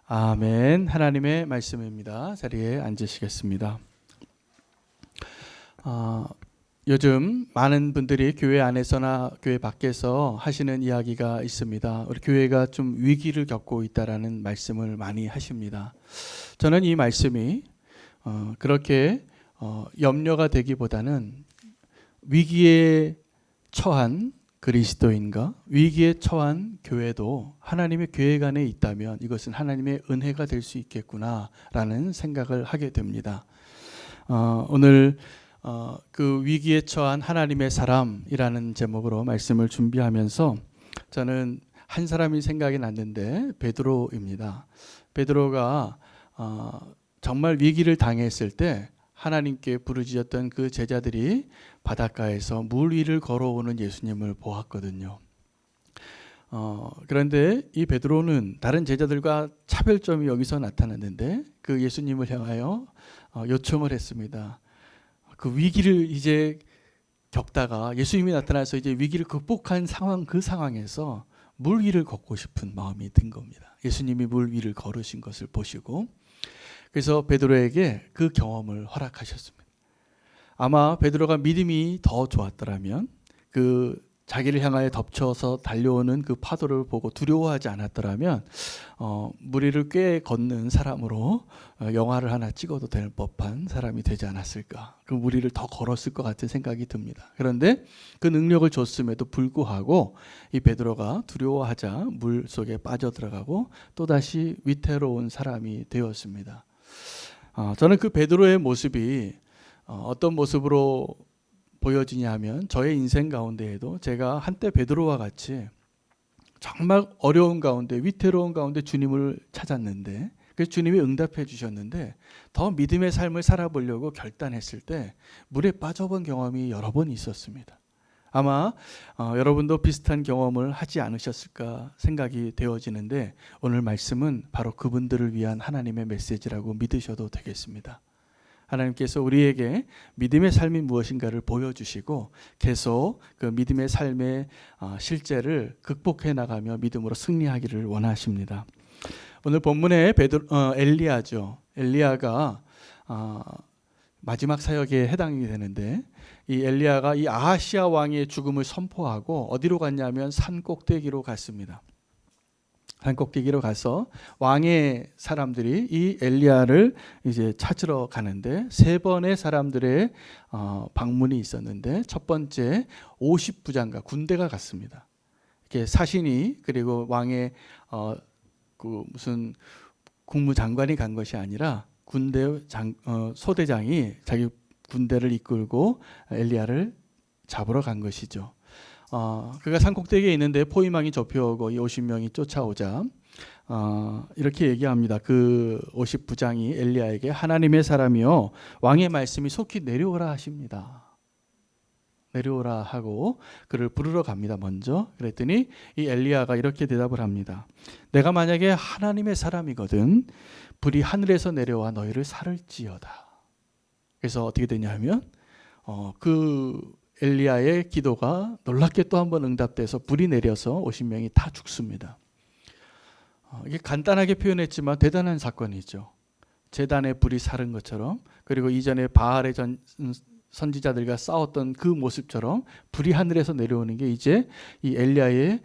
아멘. 하나님의 말씀입니다. 자리에 앉으시겠습니다. 요즘 많은 분들이 교회 안에서나 교회 밖에서 하시는 이야기가 있습니다. 우리 교회가 좀 위기를 겪고 있다라는 말씀을 많이 하십니다. 저는 이 말씀이 그렇게 염려가 되기보다는 위기에 처한 그리스도인과 위기에 처한 교회도 하나님의 계획 안에 있다면 이것은 하나님의 은혜가 될 수 있겠구나라는 생각을 하게 됩니다. 오늘 그 위기에 처한 하나님의 사람이라는 제목으로 말씀을 준비하면서 저는 한 사람이 생각이 났는데 베드로입니다. 베드로가 정말 위기를 당했을 때 하나님께 부르짖었던 그 제자들이 바닷가에서 물 위를 걸어오는 예수님을 보았거든요. 그런데 이 베드로는 다른 제자들과 차별점이 여기서 나타났는데 그 예수님을 향하여 요청을 했습니다. 그 위기를 이제 겪다가 예수님이 나타나서 이제 위기를 극복한 상황, 그 상황에서 물 위를 걷고 싶은 마음이 든 겁니다. 예수님이 물 위를 걸으신 것을 보시고 그래서 베드로에게 그 경험을 허락하셨습니다. 아마 베드로가 믿음이 더 좋았더라면 그 자기를 향하여 덮쳐서 달려오는 그 파도를 보고 두려워하지 않았더라면 물 위를 꽤 걷는 사람으로 영화를 하나 찍어도 될 법한 사람이 되지 않았을까. 그 물 위를 더 걸었을 것 같은 생각이 듭니다. 그런데 그 능력을 줬음에도 불구하고 이 베드로가 두려워하자 물 속에 빠져들어가고 또다시 위태로운 사람이 되었습니다. 저는 그 베드로의 모습이 어떤 모습으로 보여지냐 하면 저의 인생 가운데에도 제가 한때 베드로와 같이 정말 어려운 가운데 위태로운 가운데 주님을 찾았는데 그래서 주님이 응답해 주셨는데 더 믿음의 삶을 살아보려고 결단했을 때 물에 빠져본 경험이 여러 번 있었습니다. 아마 여러분도 비슷한 경험을 하지 않으셨을까 생각이 되어지는데 오늘 말씀은 바로 그분들을 위한 하나님의 메시지라고 믿으셔도 되겠습니다. 하나님께서 우리에게 믿음의 삶이 무엇인가를 보여주시고 계속 그 믿음의 삶의 실제를 극복해 나가며 믿음으로 승리하기를 원하십니다. 오늘 본문에 엘리야죠. 엘리야가 마지막 사역에 해당이 되는데 이 엘리야가 이 아하시야 왕의 죽음을 선포하고 어디로 갔냐면 산 꼭대기로 갔습니다. 산 꼭대기로 가서 왕의 사람들이 이 엘리야를 이제 찾으러 가는데 세 번의 사람들의 방문이 있었는데 첫 번째 50부장과 군대가 갔습니다. 이렇게 사신이 그리고 왕의 그 무슨 국무장관이 간 것이 아니라 군대 소대장이 자기 군대를 이끌고 엘리야를 잡으러 간 것이죠. 그가 산꼭대기에 있는데 포위망이 접혀오고 이 50명이 쫓아오자 이렇게 얘기합니다. 그 50부장이 엘리야에게 하나님의 사람이요 왕의 말씀이 속히 내려오라 하십니다. 내려오라 하고 그를 부르러 갑니다. 먼저 그랬더니 이 엘리야가 이렇게 대답을 합니다. 내가 만약에 하나님의 사람이거든 불이 하늘에서 내려와 너희를 살을지어다. 그래서 어떻게 되냐 하면 그 엘리야의 기도가 놀랍게 또 한 번 응답돼서 불이 내려서 50명이 다 죽습니다. 이게 간단하게 표현했지만 대단한 사건이죠. 제단에 불이 사른 것처럼 그리고 이전에 바알의 선지자들과 싸웠던 그 모습처럼 불이 하늘에서 내려오는 게 이제 이 엘리야의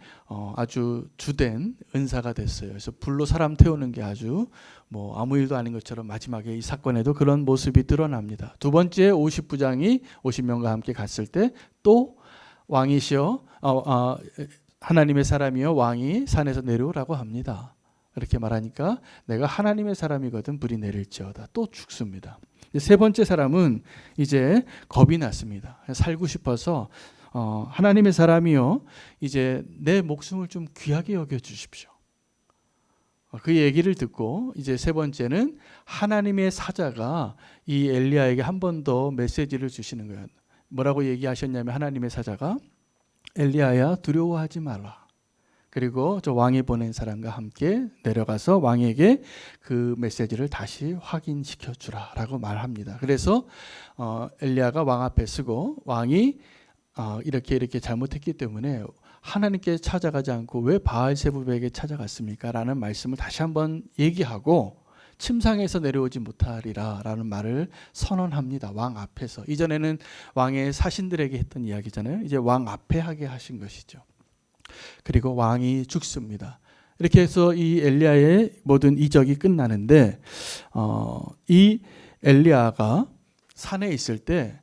아주 주된 은사가 됐어요. 그래서 불로 사람 태우는 게 아주 뭐 아무 일도 아닌 것처럼 마지막에 이 사건에도 그런 모습이 드러납니다. 두 번째 50부장이 50명과 함께 갔을 때 또 왕이시여 하나님의 사람이여 왕이 산에서 내려오라고 합니다. 이렇게 말하니까 내가 하나님의 사람이거든 불이 내릴지어다. 또 죽습니다. 세 번째 사람은 이제 겁이 났습니다. 살고 싶어서 하나님의 사람이요 이제 내 목숨을 좀 귀하게 여겨 주십시오. 그 얘기를 듣고 이제 세 번째는 하나님의 사자가 이 엘리야에게 한 번 더 메시지를 주시는 거예요. 뭐라고 얘기하셨냐면 하나님의 사자가 엘리야야 두려워하지 말라. 그리고 저 왕이 보낸 사람과 함께 내려가서 왕에게 그 메시지를 다시 확인시켜 주라라고 말합니다. 그래서 엘리야가 왕 앞에 서고 왕이 이렇게 잘못했기 때문에 하나님께 찾아가지 않고 왜 바알세불에게 찾아갔습니까? 라는 말씀을 다시 한번 얘기하고 침상에서 내려오지 못하리라 라는 말을 선언합니다. 왕 앞에서. 이전에는 왕의 사신들에게 했던 이야기잖아요. 이제 왕 앞에 하게 하신 것이죠. 그리고 왕이 죽습니다. 이렇게 해서 이 엘리야의 모든 이적이 끝나는데 이 엘리야가 산에 있을 때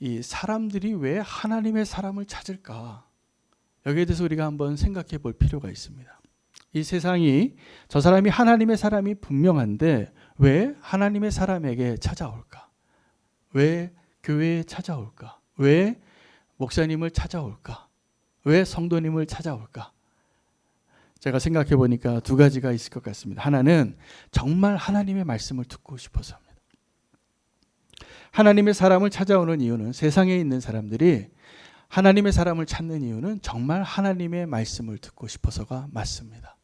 이 사람들이 왜 하나님의 사람을 찾을까? 여기에 대해서 우리가 한번 생각해 볼 필요가 있습니다. 이 세상이 저 사람이 하나님의 사람이 분명한데 왜 하나님의 사람에게 찾아올까? 왜 교회에 찾아올까? 왜 목사님을 찾아올까? 왜 성도님을 찾아올까? 제가 생각해 보니까 두 가지가 있을 것 같습니다. 하나는 정말 하나님의 말씀을 듣고 싶어서입니다. 하나님의 사람을 찾아오는 이유는, 세상에 있는 사람들이 하나님의 사람을 찾는 이유는 정말 하나님의 말씀을 듣고 싶어서가 맞습니다.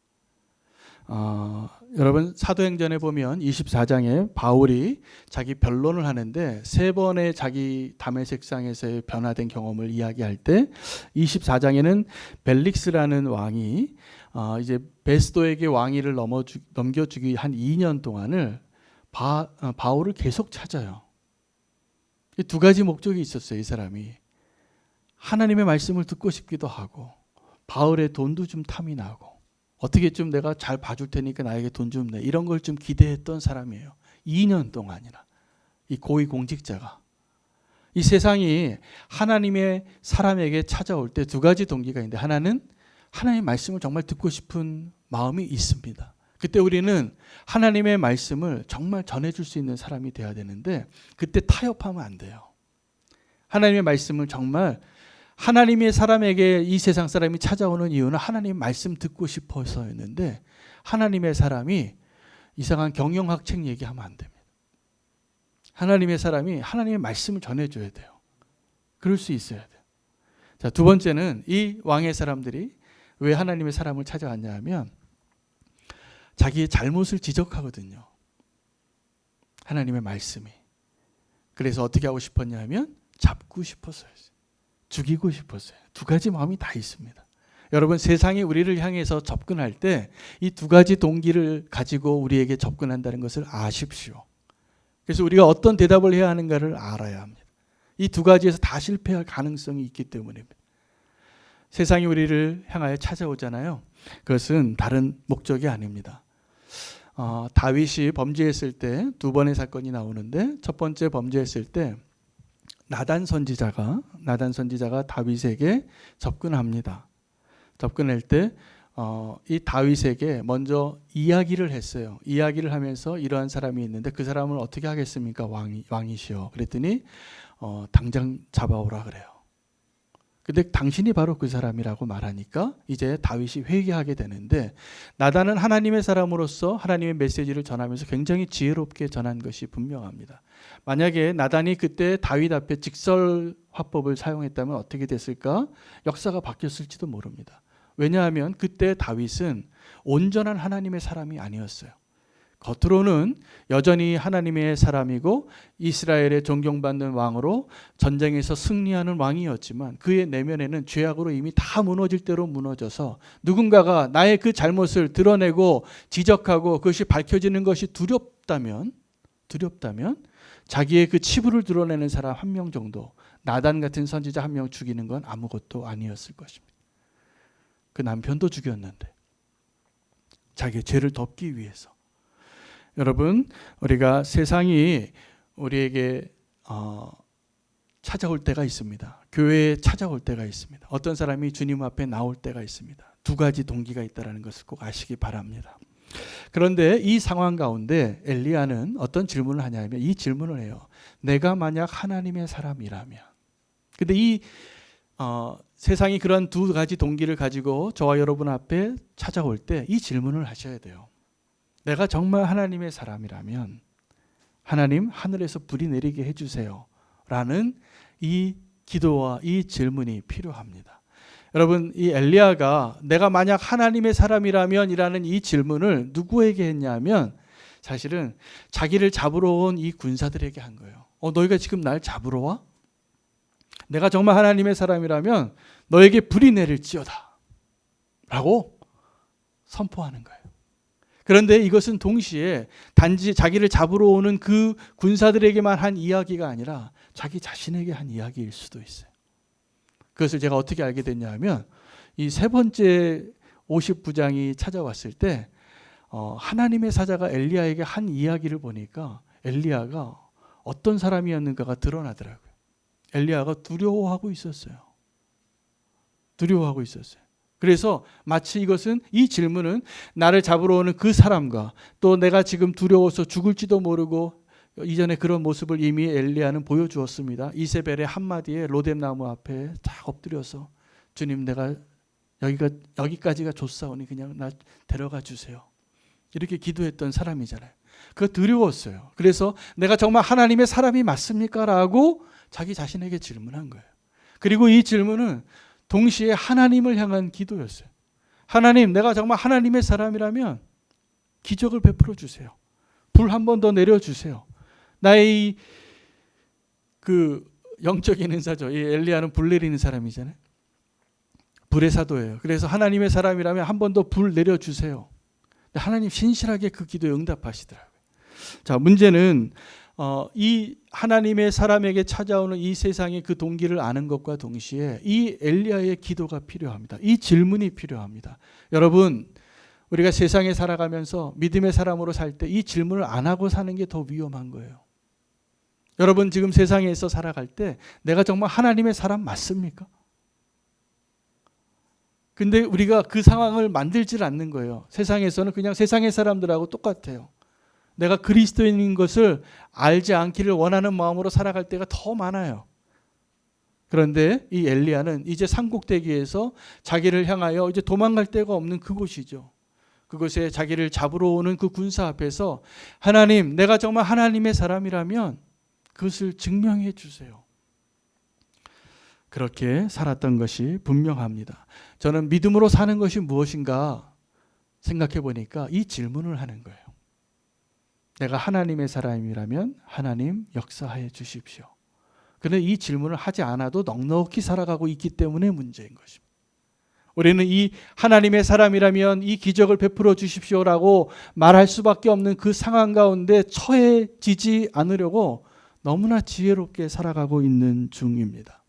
여러분 사도행전에 보면 24장에 바울이 자기 변론을 하는데 세 번의 자기 다메섹상에서의 변화된 경험을 이야기할 때 24장에는 벨릭스라는 왕이 이제 베스도에게 왕위를 넘겨주기 한 2년 동안을 바울을 계속 찾아요. 이 두 가지 목적이 있었어요. 이 사람이 하나님의 말씀을 듣고 싶기도 하고 바울의 돈도 좀 탐이 나고 어떻게 좀 내가 잘 봐줄 테니까 나에게 돈 좀 내, 이런 걸 좀 기대했던 사람이에요. 2년 동안이나. 이 고위 공직자가. 이 세상이 하나님의 사람에게 찾아올 때 두 가지 동기가 있는데, 하나는 하나님의 말씀을 정말 듣고 싶은 마음이 있습니다. 그때 우리는 하나님의 말씀을 정말 전해줄 수 있는 사람이 돼야 되는데 그때 타협하면 안 돼요. 하나님의 말씀을 정말, 하나님의 사람에게 이 세상 사람이 찾아오는 이유는 하나님의 말씀 듣고 싶어서였는데 하나님의 사람이 이상한 경영학 책 얘기하면 안 됩니다. 하나님의 사람이 하나님의 말씀을 전해줘야 돼요. 그럴 수 있어야 돼요. 자, 두 번째는 이 왕의 사람들이 왜 하나님의 사람을 찾아왔냐 하면 자기의 잘못을 지적하거든요. 하나님의 말씀이. 그래서 어떻게 하고 싶었냐 하면 잡고 싶었어요. 죽이고 싶었어요. 두 가지 마음이 다 있습니다. 여러분 세상이 우리를 향해서 접근할 때 이 두 가지 동기를 가지고 우리에게 접근한다는 것을 아십시오. 그래서 우리가 어떤 대답을 해야 하는가를 알아야 합니다. 이 두 가지에서 다 실패할 가능성이 있기 때문입니다. 세상이 우리를 향하여 찾아오잖아요. 그것은 다른 목적이 아닙니다. 다윗이 범죄했을 때 두 번의 사건이 나오는데 첫 번째 범죄했을 때 나단 선지자가 다윗에게 접근합니다. 접근할 때 이 다윗에게 먼저 이야기를 했어요. 이야기를 하면서 이러한 사람이 있는데 그 사람을 어떻게 하겠습니까? 왕이시여. 그랬더니 당장 잡아오라 그래요. 근데 당신이 바로 그 사람이라고 말하니까 이제 다윗이 회개하게 되는데, 나단은 하나님의 사람으로서 하나님의 메시지를 전하면서 굉장히 지혜롭게 전한 것이 분명합니다. 만약에 나단이 그때 다윗 앞에 직설화법을 사용했다면 어떻게 됐을까? 역사가 바뀌었을지도 모릅니다. 왜냐하면 그때 다윗은 온전한 하나님의 사람이 아니었어요. 겉으로는 여전히 하나님의 사람이고 이스라엘의 존경받는 왕으로 전쟁에서 승리하는 왕이었지만 그의 내면에는 죄악으로 이미 다 무너질 대로 무너져서 누군가가 나의 그 잘못을 드러내고 지적하고 그것이 밝혀지는 것이 두렵다면 자기의 그 치부를 드러내는 사람 한 명 정도, 나단 같은 선지자 한 명 죽이는 건 아무것도 아니었을 것입니다. 그 남편도 죽였는데 자기의 죄를 덮기 위해서. 여러분, 우리가 세상이 우리에게 찾아올 때가 있습니다. 교회에 찾아올 때가 있습니다. 어떤 사람이 주님 앞에 나올 때가 있습니다. 두 가지 동기가 있다는 것을 꼭 아시기 바랍니다. 그런데 이 상황 가운데 엘리야는 어떤 질문을 하냐면 이 질문을 해요. 내가 만약 하나님의 사람이라면. 근데 이 세상이 그런 두 가지 동기를 가지고 저와 여러분 앞에 찾아올 때 이 질문을 하셔야 돼요. 내가 정말 하나님의 사람이라면 하나님 하늘에서 불이 내리게 해주세요 라는 이 기도와 이 질문이 필요합니다. 여러분, 이 엘리야가 내가 만약 하나님의 사람이라면 이라는 이 질문을 누구에게 했냐면 사실은 자기를 잡으러 온 이 군사들에게 한 거예요. 너희가 지금 날 잡으러 와? 내가 정말 하나님의 사람이라면 너에게 불이 내릴지어다. 라고 선포하는 거예요. 그런데 이것은 동시에 단지 자기를 잡으러 오는 그 군사들에게만 한 이야기가 아니라 자기 자신에게 한 이야기일 수도 있어요. 그것을 제가 어떻게 알게 됐냐 하면 이 세 번째 50부장이 찾아왔을 때 하나님의 사자가 엘리야에게 한 이야기를 보니까 엘리야가 어떤 사람이었는가가 드러나더라고요. 엘리야가 두려워하고 있었어요. 두려워하고 있었어요. 그래서 마치 이 질문은 나를 잡으러 오는 그 사람과 또 내가 지금 두려워서 죽을지도 모르고 이전에 그런 모습을 이미 엘리야는 보여주었습니다. 이세벨의 한마디에 로뎀나무 앞에 딱 엎드려서 주님, 내가 여기까지가 좋사오니 그냥 나 데려가 주세요. 이렇게 기도했던 사람이잖아요. 그거 두려웠어요. 그래서 내가 정말 하나님의 사람이 맞습니까? 라고 자기 자신에게 질문한 거예요. 그리고 이 질문은 동시에 하나님을 향한 기도였어요. 하나님, 내가 정말 하나님의 사람이라면 기적을 베풀어 주세요. 불 한 번 더 내려주세요. 나의 그 영적인 은사죠. 이 엘리야는 불 내리는 사람이잖아요. 불의 사도예요. 그래서 하나님의 사람이라면 한 번 더 불 내려주세요. 하나님 신실하게 그 기도에 응답하시더라고요. 자, 문제는 이 하나님의 사람에게 찾아오는 이 세상의 그 동기를 아는 것과 동시에 이 엘리야의 기도가 필요합니다. 이 질문이 필요합니다. 여러분, 우리가 세상에 살아가면서 믿음의 사람으로 살 때 이 질문을 안 하고 사는 게 더 위험한 거예요. 여러분, 지금 세상에서 살아갈 때 내가 정말 하나님의 사람 맞습니까? 근데 우리가 그 상황을 만들질 않는 거예요. 세상에서는 그냥 세상의 사람들하고 똑같아요. 내가 그리스도인인 것을 알지 않기를 원하는 마음으로 살아갈 때가 더 많아요. 그런데 이 엘리야는 이제 산꼭대기에서 자기를 향하여 이제 도망갈 데가 없는 그곳이죠. 그곳에 자기를 잡으러 오는 그 군사 앞에서 하나님, 내가 정말 하나님의 사람이라면 그것을 증명해 주세요. 그렇게 살았던 것이 분명합니다. 저는 믿음으로 사는 것이 무엇인가 생각해 보니까 이 질문을 하는 거예요. 내가 하나님의 사람이라면 하나님 역사해 주십시오. 그런데 이 질문을 하지 않아도 넉넉히 살아가고 있기 때문에 문제인 것입니다. 우리는 이 하나님의 사람이라면 이 기적을 베풀어 주십시오라고 말할 수밖에 없는 그 상황 가운데 처해지지 않으려고 너무나 지혜롭게 살아가고 있는 중입니다.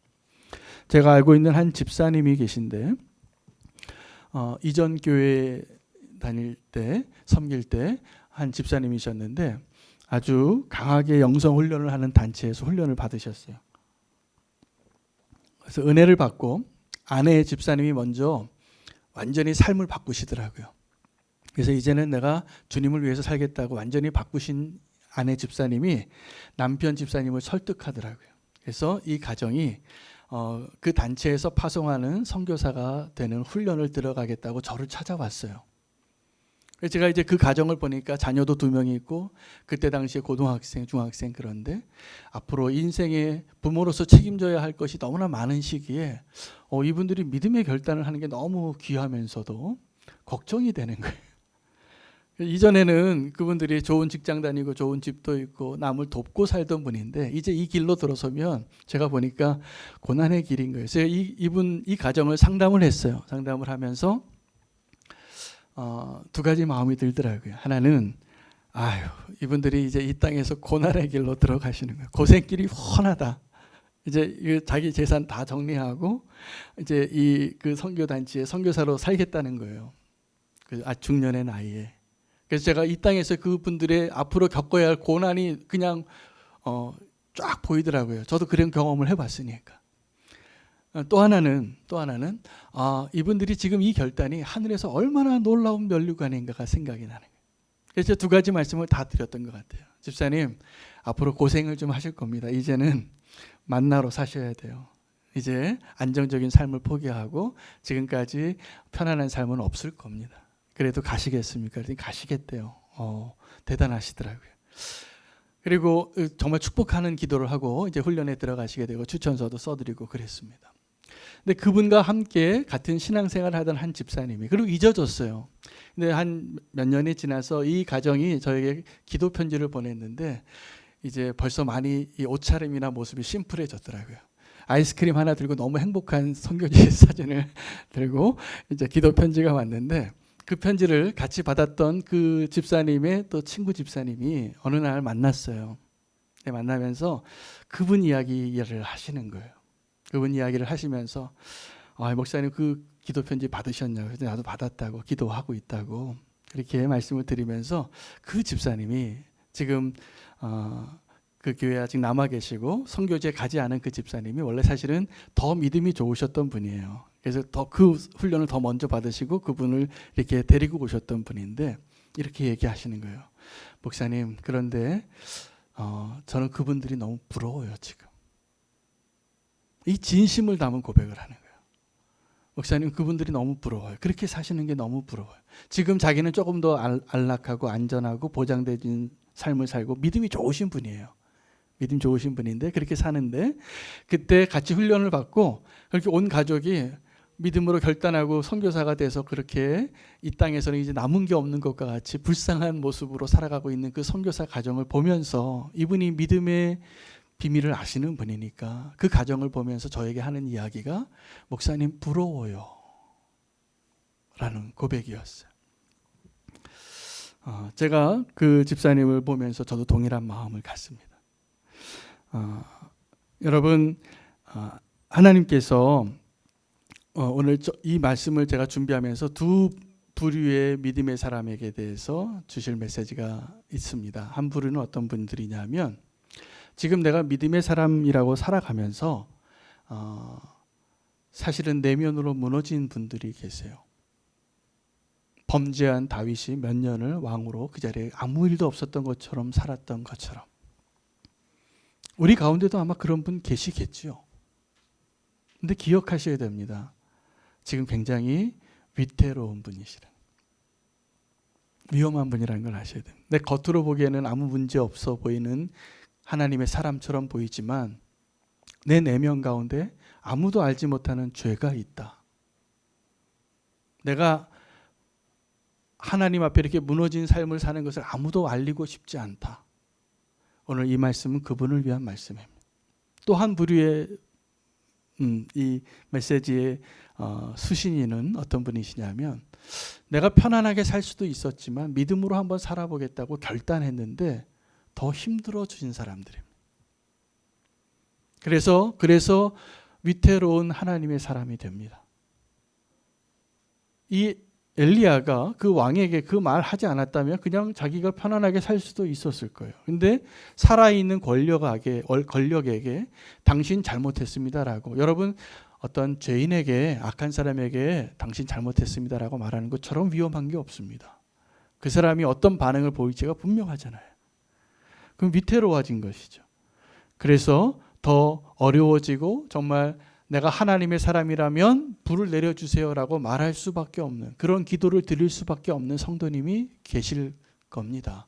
제가 알고 있는 한 집사님이 계신데 이전 교회 다닐 때 섬길 때 한 집사님이셨는데 아주 강하게 영성 훈련을 하는 단체에서 훈련을 받으셨어요. 그래서 은혜를 받고 아내의 집사님이 먼저 완전히 삶을 바꾸시더라고요. 그래서 이제는 내가 주님을 위해서 살겠다고 완전히 바꾸신 아내 집사님이 남편 집사님을 설득하더라고요. 그래서 이 가정이 그 단체에서 파송하는 선교사가 되는 훈련을 들어가겠다고 저를 찾아왔어요. 그래서 제가 이제 그 가정을 보니까 자녀도 2명이 있고 그때 당시에 고등학생, 중학생 그런데 앞으로 인생에 부모로서 책임져야 할 것이 너무나 많은 시기에 이분들이 믿음의 결단을 하는 게 너무 귀하면서도 걱정이 되는 거예요. 이전에는 그분들이 좋은 직장 다니고 좋은 집도 있고 남을 돕고 살던 분인데 이제 이 길로 들어서면 제가 보니까 고난의 길인 거예요. 그래서 이 가정을 상담을 했어요. 상담을 하면서 2가지 마음이 들더라고요. 하나는 이분들이 이제 이 땅에서 고난의 길로 들어가시는 거예요. 고생길이 훤하다. 이제 자기 재산 다 정리하고 이제 그 선교 단체의 선교사로 살겠다는 거예요. 중년의 나이에. 그래서 제가 이 땅에서 그분들의 앞으로 겪어야 할 고난이 그냥 쫙 보이더라고요. 저도 그런 경험을 해봤으니까. 또 하나는 이분들이 지금 이 결단이 하늘에서 얼마나 놀라운 면류관인가가 생각이 나는 거예요. 그래서 2가지 말씀을 다 드렸던 것 같아요. 집사님, 앞으로 고생을 좀 하실 겁니다. 이제는 만나러 사셔야 돼요. 이제 안정적인 삶을 포기하고 지금까지 편안한 삶은 없을 겁니다. 그래도 가시겠습니까? 그랬더니 가시겠대요. 대단하시더라고요. 그리고 정말 축복하는 기도를 하고 이제 훈련에 들어가시게 되고 추천서도 써드리고 그랬습니다. 근데 그분과 함께 같은 신앙생활을 하던 한 집사님이 그리고 잊어졌어요. 근데 한 몇 년이 지나서 이 가정이 저에게 기도 편지를 보냈는데 이제 벌써 많이 이 옷차림이나 모습이 심플해졌더라고요. 아이스크림 하나 들고 너무 행복한 선교지 사진을 들고 이제 기도 편지가 왔는데, 그 편지를 같이 받았던 그 집사님의 또 친구 집사님이 어느 날 만났어요. 만나면서 그분 이야기를 하시는 거예요. 그분 이야기를 하시면서 목사님 그 기도 편지 받으셨냐고. 그래서 나도 받았다고, 기도하고 있다고 그렇게 말씀을 드리면서, 그 집사님이 지금 그 교회 아직 남아 계시고 선교지에 가지 않은 그 집사님이 원래 사실은 더 믿음이 좋으셨던 분이에요. 그래서 더 그 훈련을 더 먼저 받으시고 그분을 이렇게 데리고 오셨던 분인데, 이렇게 얘기하시는 거예요. 목사님, 그런데 저는 그분들이 너무 부러워요. 지금 이 진심을 담은 고백을 하는 거예요. 목사님, 그분들이 너무 부러워요. 그렇게 사시는 게 너무 부러워요. 지금 자기는 조금 더 안락하고 안전하고 보장된 삶을 살고 믿음이 좋으신 분이에요. 믿음 좋으신 분인데 그렇게 사는데, 그때 같이 훈련을 받고 그렇게 온 가족이 믿음으로 결단하고 선교사가 돼서 그렇게 이 땅에서는 이제 남은 게 없는 것과 같이 불쌍한 모습으로 살아가고 있는 그 선교사 가정을 보면서, 이분이 믿음의 비밀을 아시는 분이니까 그 가정을 보면서 저에게 하는 이야기가 목사님 부러워요 라는 고백이었어요. 제가 그 집사님을 보면서 저도 동일한 마음을 갖습니다. 여러분, 하나님께서 오늘 이 말씀을 제가 준비하면서 두 부류의 믿음의 사람에게 대해서 주실 메시지가 있습니다. 한 부류는 어떤 분들이냐면, 지금 내가 믿음의 사람이라고 살아가면서 사실은 내면으로 무너진 분들이 계세요. 범죄한 다윗이 몇 년을 왕으로 그 자리에 아무 일도 없었던 것처럼 살았던 것처럼, 우리 가운데도 아마 그런 분 계시겠죠. 근데 기억하셔야 됩니다. 지금 굉장히 위태로운 분이시라, 위험한 분이라는 걸 아셔야 됩니다. 내 겉으로 보기에는 아무 문제 없어 보이는 하나님의 사람처럼 보이지만 내 내면 가운데 아무도 알지 못하는 죄가 있다. 내가 하나님 앞에 이렇게 무너진 삶을 사는 것을 아무도 알리고 싶지 않다. 오늘 이 말씀은 그분을 위한 말씀입니다. 또 한 부류의 이 메시지의 수신인은 어떤 분이시냐면, 내가 편안하게 살 수도 있었지만 믿음으로 한번 살아보겠다고 결단했는데 더 힘들어진 사람들입니다. 그래서 위태로운 하나님의 사람이 됩니다. 이 엘리야가 그 왕에게 그 말 하지 않았다면 그냥 자기가 편안하게 살 수도 있었을 거예요. 근데 살아있는 권력에게 당신 잘못했습니다라고, 여러분 어떤 죄인에게, 악한 사람에게 당신 잘못했습니다라고 말하는 것처럼 위험한 게 없습니다. 그 사람이 어떤 반응을 보일지가 분명하잖아요. 그럼 위태로워진 것이죠. 그래서 더 어려워지고, 정말 내가 하나님의 사람이라면 불을 내려주세요라고 말할 수밖에 없는, 그런 기도를 드릴 수밖에 없는 성도님이 계실 겁니다.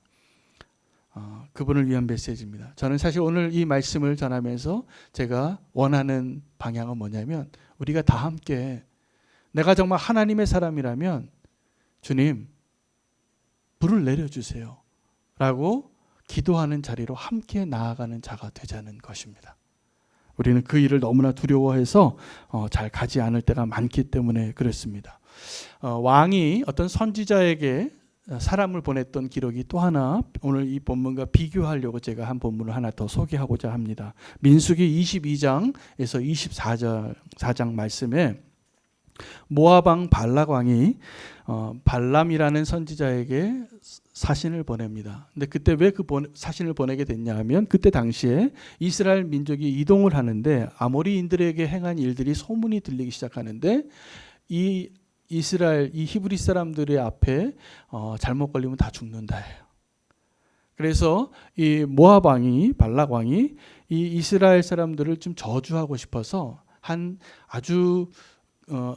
그분을 위한 메시지입니다. 저는 사실 오늘 이 말씀을 전하면서 제가 원하는 방향은 뭐냐면, 우리가 다 함께 내가 정말 하나님의 사람이라면 주님 불을 내려주세요 라고 기도하는 자리로 함께 나아가는 자가 되자는 것입니다. 우리는 그 일을 너무나 두려워해서 잘 가지 않을 때가 많기 때문에 그렇습니다. 왕이 어떤 선지자에게 사람을 보냈던 기록이 또 하나, 오늘 이 본문과 비교하려고 제가 한 본문을 하나 더 소개하고자 합니다. 민수기 22장에서 24장 말씀에 모압 왕 발락 왕이 발람이라는 선지자에게 사신을 보냅니다. 근데 그때 왜 그 사신을 보내게 됐냐 하면, 그때 당시에 이스라엘 민족이 이동을 하는데 아모리인들에게 행한 일들이 소문이 들리기 시작하는데, 이 히브리 사람들의 앞에 잘못 걸리면 다 죽는다예요. 그래서 이 모압 왕이, 발락 왕이 이 이스라엘 사람들을 좀 저주하고 싶어서 아주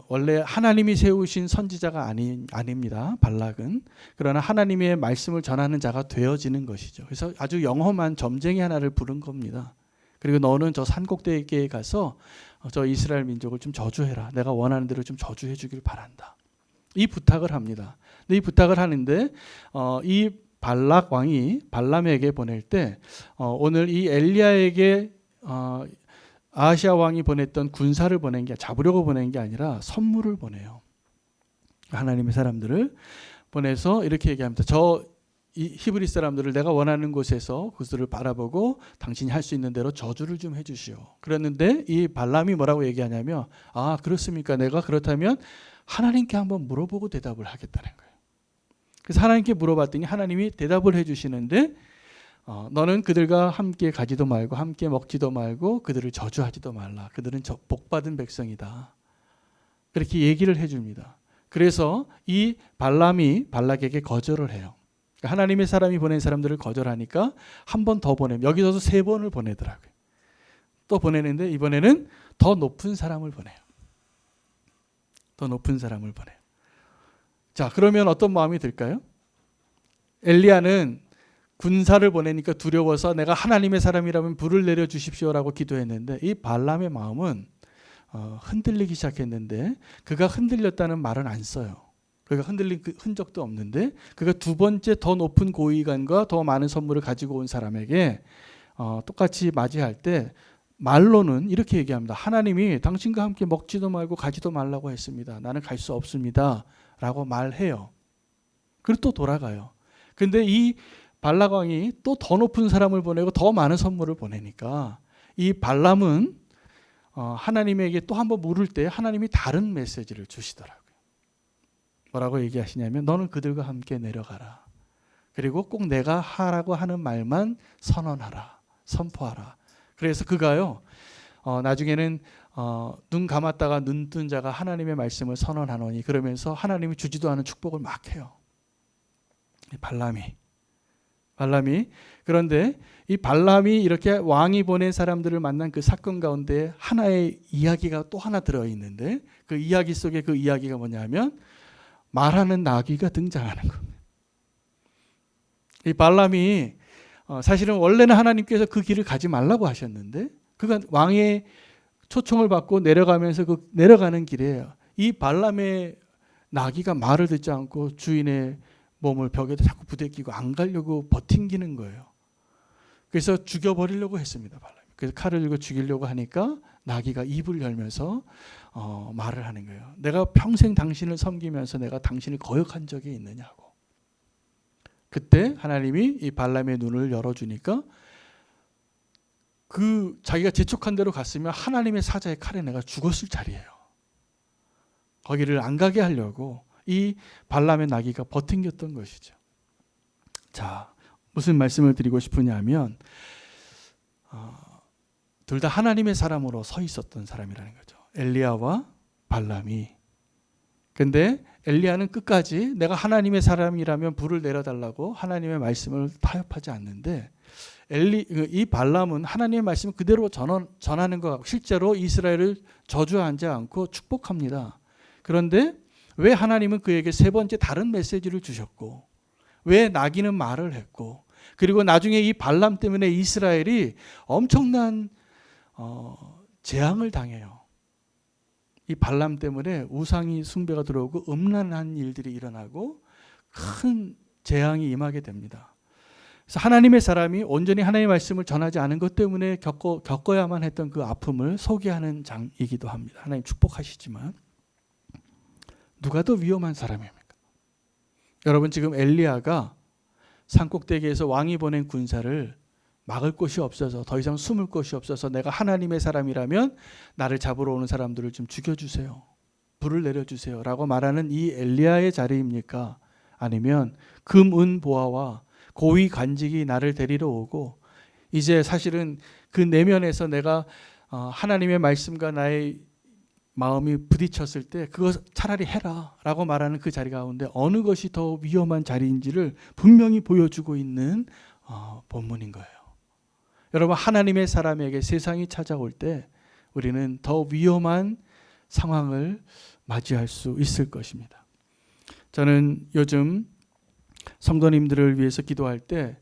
원래 하나님이 세우신 선지자가 아닙니다. 발락은. 그러나 하나님의 말씀을 전하는 자가 되어지는 것이죠. 그래서 아주 영험한 점쟁이 하나를 부른 겁니다. 그리고 너는 저 산꼭대기에 가서 저 이스라엘 민족을 좀 저주해라. 내가 원하는 대로 좀 저주해 주길 바란다. 이 부탁을 합니다. 근데 이 부탁을 하는데 이 발락 왕이 발람에게 보낼 때 오늘 이 엘리야에게 아하시아 왕이 보냈던 군사를 보낸 게 잡으려고 보낸 게 아니라 선물을 보내요. 하나님의 사람들을 보내서 이렇게 얘기합니다. 이 히브리 사람들을 내가 원하는 곳에서 그들을 바라보고 당신이 할 수 있는 대로 저주를 좀 해주시오. 그랬는데 이 발람이 뭐라고 얘기하냐면 아 그렇습니까? 내가 그렇다면 하나님께 한번 물어보고 대답을 하겠다는 거예요. 그래서 하나님께 물어봤더니 하나님이 대답을 해주시는데 너는 그들과 함께 가지도 말고 함께 먹지도 말고 그들을 저주하지도 말라. 그들은 복받은 백성이다. 그렇게 얘기를 해줍니다. 그래서 이 발람이 발락에게 거절을 해요. 하나님의 사람이 보낸 사람들을 거절하니까 한 번 더 보내면 여기서도 3번을 보내더라고요. 또 보내는데 이번에는 더 높은 사람을 보내요. 더 높은 사람을 보내요. 자, 그러면 어떤 마음이 들까요? 엘리야는 군사를 보내니까 두려워서 내가 하나님의 사람이라면 불을 내려주십시오라고 기도했는데 이 발람의 마음은 흔들리기 시작했는데 그가 흔들렸다는 말은 안 써요. 그가 흔들린 그 흔적도 없는데 그가 두 번째 더 높은 고위관과 더 많은 선물을 가지고 온 사람에게 똑같이 맞이할 때 말로는 이렇게 얘기합니다. 하나님이 당신과 함께 먹지도 말고 가지도 말라고 했습니다. 나는 갈 수 없습니다. 라고 말해요. 그리고 또 돌아가요. 근데 이 발락 왕이 또 더 높은 사람을 보내고 더 많은 선물을 보내니까 이 발람은 하나님에게 또 한번 물을 때 하나님이 다른 메시지를 주시더라고요. 뭐라고 얘기하시냐면 너는 그들과 함께 내려가라. 그리고 꼭 내가 하라고 하는 말만 선언하라. 선포하라. 그래서 그가요. 나중에는 눈 감았다가 눈 뜬 자가 하나님의 말씀을 선언하노니 그러면서 하나님이 주지도 않은 축복을 막 해요. 발람이 그런데 이 발람이 이렇게 왕이 보낸 사람들을 만난 그 사건 가운데 하나의 이야기가 또 하나 들어있는데 그 이야기 속에 그 이야기가 뭐냐면 말하는 나귀가 등장하는 겁니다. 이 발람이 사실은 원래는 하나님께서 그 길을 가지 말라고 하셨는데 그가 왕의 초청을 받고 내려가면서 그 내려가는 길에 이 발람의 나귀가 말을 듣지 않고 주인의 몸을 벽에다 자꾸 부대끼고 안 가려고 버팅기는 거예요. 그래서 죽여버리려고 했습니다. 발람이. 그래서 칼을 들고 죽이려고 하니까 나귀가 입을 열면서 말을 하는 거예요. 내가 평생 당신을 섬기면서 내가 당신을 거역한 적이 있느냐고. 그때 하나님이 이 발람의 눈을 열어주니까 그 자기가 재촉한 대로 갔으면 하나님의 사자의 칼에 내가 죽었을 자리예요. 거기를 안 가게 하려고 이 발람의 나귀가 버팅겼던 것이죠. 자, 무슨 말씀을 드리고 싶으냐면 둘 다 하나님의 사람으로 서 있었던 사람이라는 거죠. 엘리야와 발람이. 근데 엘리야는 끝까지 내가 하나님의 사람이라면 불을 내려달라고 하나님의 말씀을 타협하지 않는데 이 발람은 하나님의 말씀을 그대로 전하는 것 같고 실제로 이스라엘을 저주하지 않고 축복합니다. 그런데 왜 하나님은 그에게 3번째 다른 메시지를 주셨고 왜 나귀는 말을 했고 그리고 나중에 이 발람 때문에 이스라엘이 엄청난 재앙을 당해요. 이 발람 때문에 우상이 숭배가 들어오고 음란한 일들이 일어나고 큰 재앙이 임하게 됩니다. 그래서 하나님의 사람이 온전히 하나님의 말씀을 전하지 않은 것 때문에 겪어야만 했던 그 아픔을 소개하는 장이기도 합니다. 하나님 축복하시지만 누가 더 위험한 사람입니까? 여러분 지금 엘리야가 산꼭대기에서 왕이 보낸 군사를 막을 곳이 없어서 더 이상 숨을 곳이 없어서 내가 하나님의 사람이라면 나를 잡으러 오는 사람들을 좀 죽여주세요. 불을 내려주세요. 라고 말하는 이 엘리야의 자리입니까? 아니면 금, 은, 보화와 고위 관직이 나를 데리러 오고 이제 사실은 그 내면에서 내가 하나님의 말씀과 나의 마음이 부딪혔을 때 그거 차라리 해라 라고 말하는 그 자리 가운데 어느 것이 더 위험한 자리인지를 분명히 보여주고 있는 본문인 거예요. 여러분 하나님의 사람에게 세상이 찾아올 때 우리는 더 위험한 상황을 맞이할 수 있을 것입니다. 저는 요즘 성도님들을 위해서 기도할 때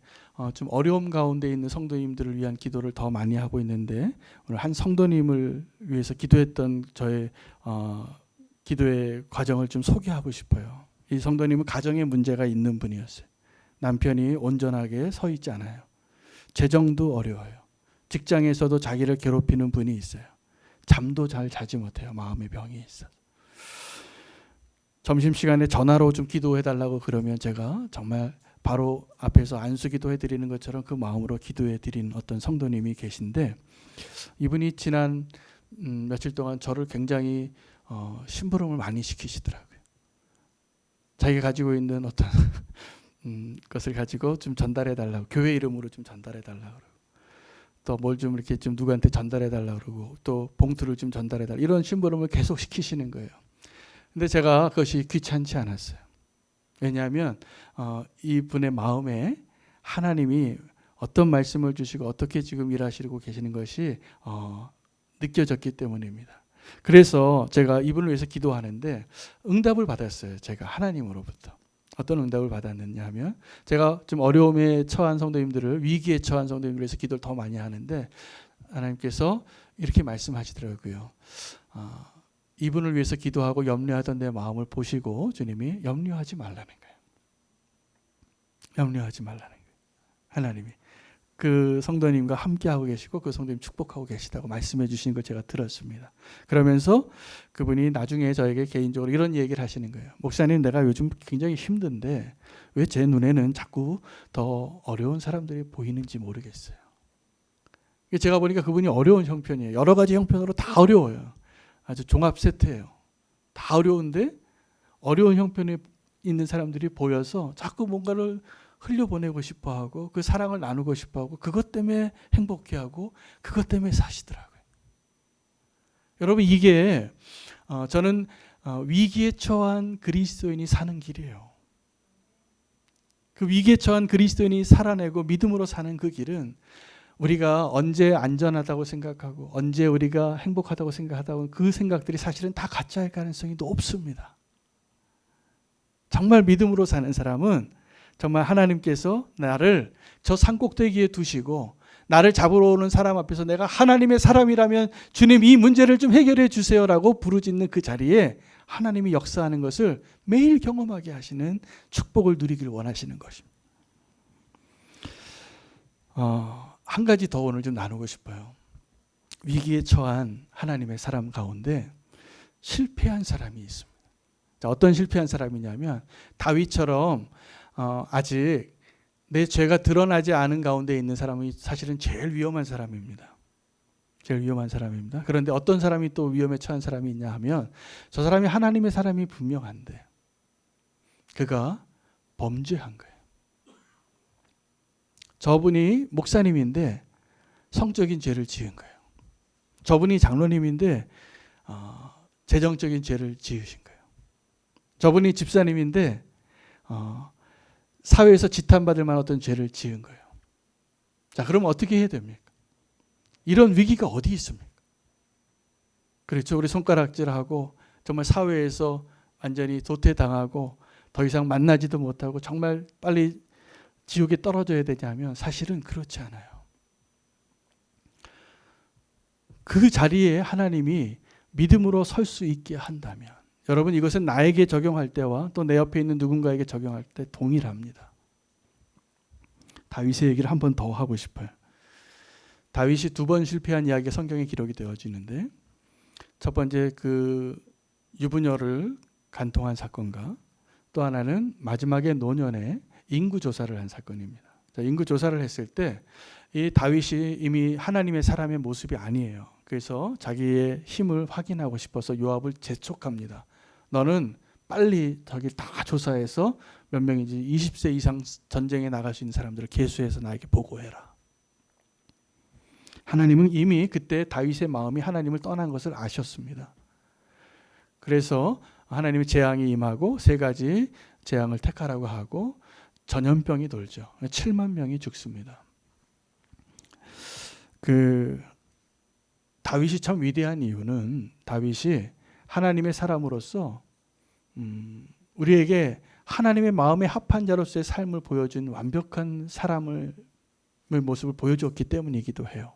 좀 어려움 가운데 있는 성도님들을 위한 기도를 더 많이 하고 있는데 오늘 한 성도님을 위해서 기도했던 저의 기도의 과정을 좀 소개하고 싶어요. 이 성도님은 가정에 문제가 있는 분이었어요. 남편이 온전하게 서 있지 않아요. 재정도 어려워요. 직장에서도 자기를 괴롭히는 분이 있어요. 잠도 잘 자지 못해요. 마음의 병이 있어서. 점심시간에 전화로 좀 기도해달라고 그러면 제가 정말 바로 앞에서 안수기도 해드리는 것처럼 그 마음으로 기도해드리는 어떤 성도님이 계신데, 이분이 지난 며칠 동안 저를 굉장히 심부름을 많이 시키시더라고요. 자기가 가지고 있는 어떤 것을 가지고 좀 전달해달라고, 교회 이름으로 좀 전달해달라고 그러고, 또 뭘 좀 이렇게 좀 누구한테 전달해달라고 그러고, 또 봉투를 좀 전달해달라고, 이런 심부름을 계속 시키시는 거예요. 근데 제가 그것이 귀찮지 않았어요. 왜냐하면 이분의 마음에 하나님이 어떤 말씀을 주시고 어떻게 지금 일하시고 계시는 것이 느껴졌기 때문입니다. 그래서 제가 이분을 위해서 기도하는데 응답을 받았어요. 제가 하나님으로부터. 어떤 응답을 받았느냐 하면, 제가 좀 어려움에 처한 성도님들을, 위기에 처한 성도님들을 위해서 기도를 더 많이 하는데 하나님께서 이렇게 말씀하시더라고요. 이분을 위해서 기도하고 염려하던 내 마음을 보시고 주님이 염려하지 말라는 거예요. 염려하지 말라는 거예요. 하나님이 그 성도님과 함께하고 계시고 그 성도님 축복하고 계시다고 말씀해 주시는 걸 제가 들었습니다. 그러면서 그분이 나중에 저에게 개인적으로 이런 얘기를 하시는 거예요. 목사님, 내가 요즘 굉장히 힘든데 왜 제 눈에는 자꾸 더 어려운 사람들이 보이는지 모르겠어요. 제가 보니까 그분이 어려운 형편이에요. 여러 가지 형편으로 다 어려워요. 아주 종합 세트예요. 다 어려운데 어려운 형편에 있는 사람들이 보여서 자꾸 뭔가를 흘려보내고 싶어하고 그 사랑을 나누고 싶어하고 그것 때문에 행복해하고 그것 때문에 사시더라고요. 여러분, 이게 저는 위기에 처한 그리스도인이 사는 길이에요. 그 위기에 처한 그리스도인이 살아내고 믿음으로 사는 그 길은, 우리가 언제 안전하다고 생각하고 언제 우리가 행복하다고 생각하다고, 그 생각들이 사실은 다 가짜일 가능성이 높습니다. 정말 믿음으로 사는 사람은 정말 하나님께서 나를 저 산꼭대기에 두시고 나를 잡으러 오는 사람 앞에서 내가 하나님의 사람이라면 주님 이 문제를 좀 해결해 주세요라고 부르짖는 그 자리에 하나님이 역사하는 것을 매일 경험하게 하시는 축복을 누리길 원하시는 것입니다. 한 가지 더 오늘 좀 나누고 싶어요. 위기에 처한 하나님의 사람 가운데 실패한 사람이 있습니다. 자, 어떤 실패한 사람이냐면 다윗처럼 아직 내 죄가 드러나지 않은 가운데 있는 사람이 사실은 제일 위험한 사람입니다. 제일 위험한 사람입니다. 그런데 어떤 사람이 또 위험에 처한 사람이 있냐 하면, 저 사람이 하나님의 사람이 분명한데 그가 범죄한 거예요. 저분이 목사님인데 성적인 죄를 지은 거예요. 저분이 장로님인데 재정적인 죄를 지으신 거예요. 저분이 집사님인데 사회에서 지탄받을 만한 어떤 죄를 지은 거예요. 자, 그럼 어떻게 해야 됩니까? 이런 위기가 어디 있습니까? 그렇죠. 우리 손가락질하고 정말 사회에서 완전히 도태당하고 더 이상 만나지도 못하고 정말 빨리 지옥에 떨어져야 되냐면 사실은 그렇지 않아요. 그 자리에 하나님이 믿음으로 설 수 있게 한다면, 여러분, 이것은 나에게 적용할 때와 또 내 옆에 있는 누군가에게 적용할 때 동일합니다. 다윗의 얘기를 한 번 더 하고 싶어요. 다윗이 2번 실패한 이야기가 성경에 기록이 되어지는데, 첫 번째 그 유부녀를 간통한 사건과 또 하나는 마지막에 노년에 인구조사를 한 사건입니다. 자, 인구조사를 했을 때 이 다윗이 이미 하나님의 사람의 모습이 아니에요. 그래서 자기의 힘을 확인하고 싶어서 요압을 재촉합니다. 너는 빨리 저기 다 조사해서 몇 명인지 20세 이상 전쟁에 나갈 수 있는 사람들을 계수해서 나에게 보고해라. 하나님은 이미 그때 다윗의 마음이 하나님을 떠난 것을 아셨습니다. 그래서 하나님의 재앙이 임하고 3가지 재앙을 택하라고 하고 전염병이 돌죠. 7만 명이 죽습니다. 다윗이 참 위대한 이유는, 다윗이 하나님의 사람으로서 우리에게 하나님의 마음에 합한 자로서의 삶을 보여준 완벽한 사람의 모습을 보여주었기 때문이기도 해요.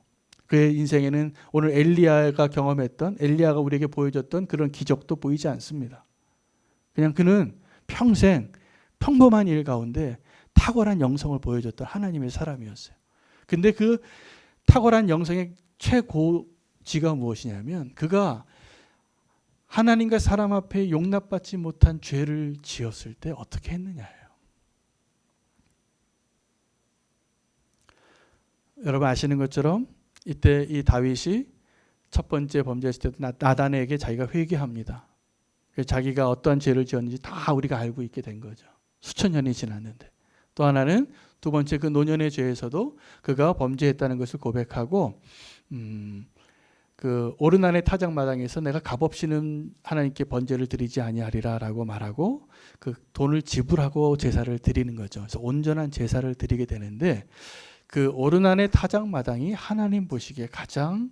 그의 인생에는 오늘 엘리야가 경험했던, 엘리야가 우리에게 보여줬던 그런 기적도 보이지 않습니다. 그냥 그는 평생 평범한 일 가운데 탁월한 영성을 보여줬던 하나님의 사람이었어요. 근데 그 탁월한 영성의 최고지가 무엇이냐면 그가 하나님과 사람 앞에 용납받지 못한 죄를 지었을 때 어떻게 했느냐예요. 여러분 아시는 것처럼 이때 이 다윗이 첫 번째 범죄했을 때도 나단에게 자기가 회개합니다. 자기가 어떠한 죄를 지었는지 다 우리가 알고 있게 된 거죠. 수천 년이 지났는데. 또 하나는 두 번째 그 노년의 죄에서도 그가 범죄했다는 것을 고백하고 그 오르난의 타작마당에서 내가 값없이는 하나님께 번제를 드리지 아니하리라라고 말하고 그 돈을 지불하고 제사를 드리는 거죠. 그래서 온전한 제사를 드리게 되는데 그 오르난의 타작마당이 하나님 보시기에 가장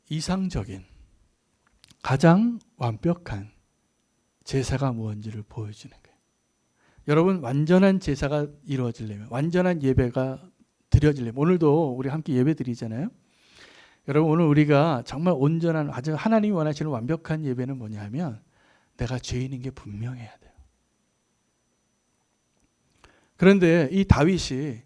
이상적인 가장 완벽한 제사가 무엇인지를 보여주는 거예요. 여러분 완전한 제사가 이루어지려면 완전한 예배가 드려지려면 오늘도 우리 함께 예배 드리잖아요. 여러분 오늘 우리가 정말 온전한 아주 하나님이 원하시는 완벽한 예배는 뭐냐면 내가 죄인인 게 분명해야 돼요. 그런데 이 다윗이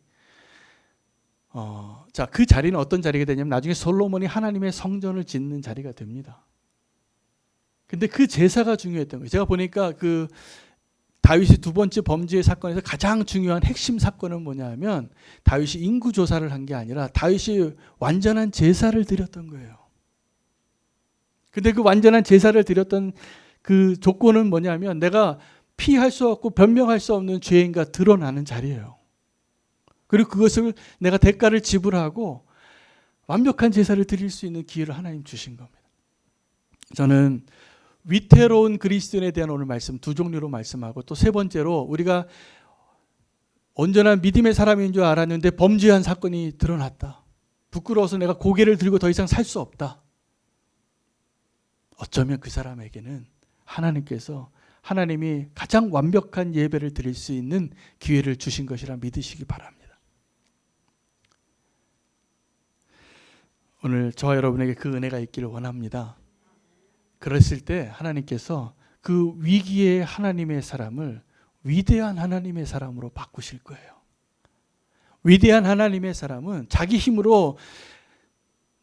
그 자리는 어떤 자리가 되냐면 나중에 솔로몬이 하나님의 성전을 짓는 자리가 됩니다. 근데 그 제사가 중요했던 거예요. 제가 보니까 그 다윗이 두 번째 범죄 사건에서 가장 중요한 핵심 사건은 뭐냐면 다윗이 인구 조사를 한 게 아니라 다윗이 완전한 제사를 드렸던 거예요. 근데 그 완전한 제사를 드렸던 그 조건은 뭐냐면 내가 피할 수 없고 변명할 수 없는 죄인가 드러나는 자리예요. 그리고 그것을 내가 대가를 지불하고 완벽한 제사를 드릴 수 있는 기회를 하나님 주신 겁니다. 저는 위태로운 그리스도인에 대한 오늘 말씀 두 종류로 말씀하고 또 세 번째로 우리가 온전한 믿음의 사람인 줄 알았는데 범죄한 사건이 드러났다. 부끄러워서 내가 고개를 들고 더 이상 살 수 없다. 어쩌면 그 사람에게는 하나님께서 하나님이 가장 완벽한 예배를 드릴 수 있는 기회를 주신 것이라 믿으시기 바랍니다. 오늘 저와 여러분에게 그 은혜가 있기를 원합니다. 그랬을 때 하나님께서 그 위기의 하나님의 사람을 위대한 하나님의 사람으로 바꾸실 거예요. 위대한 하나님의 사람은 자기 힘으로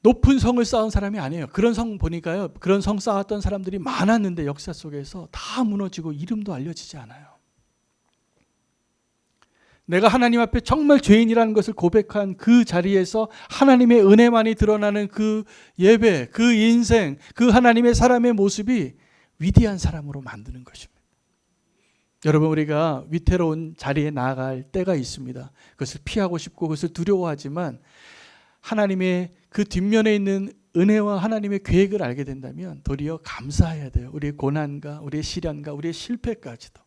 높은 성을 쌓은 사람이 아니에요. 그런 성 보니까요. 그런 성 쌓았던 사람들이 많았는데 역사 속에서 다 무너지고 이름도 알려지지 않아요. 내가 하나님 앞에 정말 죄인이라는 것을 고백한 그 자리에서 하나님의 은혜만이 드러나는 그 예배, 그 인생, 그 하나님의 사람의 모습이 위대한 사람으로 만드는 것입니다. 여러분 우리가 위태로운 자리에 나아갈 때가 있습니다. 그것을 피하고 싶고 그것을 두려워하지만 하나님의 그 뒷면에 있는 은혜와 하나님의 계획을 알게 된다면 도리어 감사해야 돼요. 우리의 고난과 우리의 시련과 우리의 실패까지도.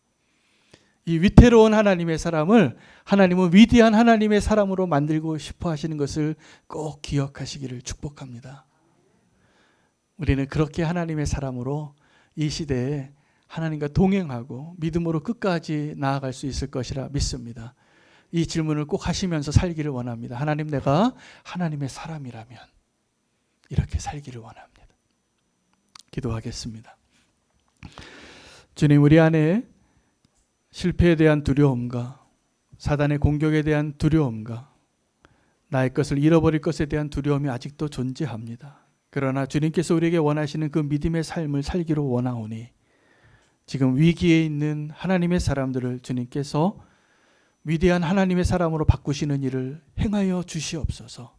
이 위태로운 하나님의 사람을 하나님은 위대한 하나님의 사람으로 만들고 싶어 하시는 것을 꼭 기억하시기를 축복합니다. 우리는 그렇게 하나님의 사람으로 이 시대에 하나님과 동행하고 믿음으로 끝까지 나아갈 수 있을 것이라 믿습니다. 이 질문을 꼭 하시면서 살기를 원합니다. 하나님, 내가 하나님의 사람이라면 이렇게 살기를 원합니다. 기도하겠습니다. 주님, 우리 안에 실패에 대한 두려움과 사단의 공격에 대한 두려움과 나의 것을 잃어버릴 것에 대한 두려움이 아직도 존재합니다. 그러나 주님께서 우리에게 원하시는 그 믿음의 삶을 살기로 원하오니 지금 위기에 있는 하나님의 사람들을 주님께서 위대한 하나님의 사람으로 바꾸시는 일을 행하여 주시옵소서.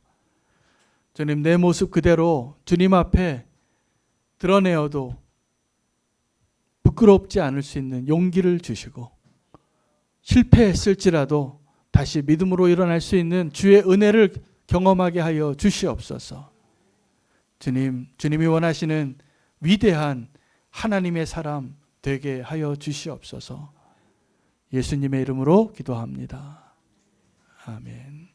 주님, 내 모습 그대로 주님 앞에 드러내어도 부끄럽지 않을 수 있는 용기를 주시고 실패했을지라도 다시 믿음으로 일어날 수 있는 주의 은혜를 경험하게 하여 주시옵소서. 주님, 주님이 원하시는 위대한 하나님의 사람 되게 하여 주시옵소서. 예수님의 이름으로 기도합니다. 아멘.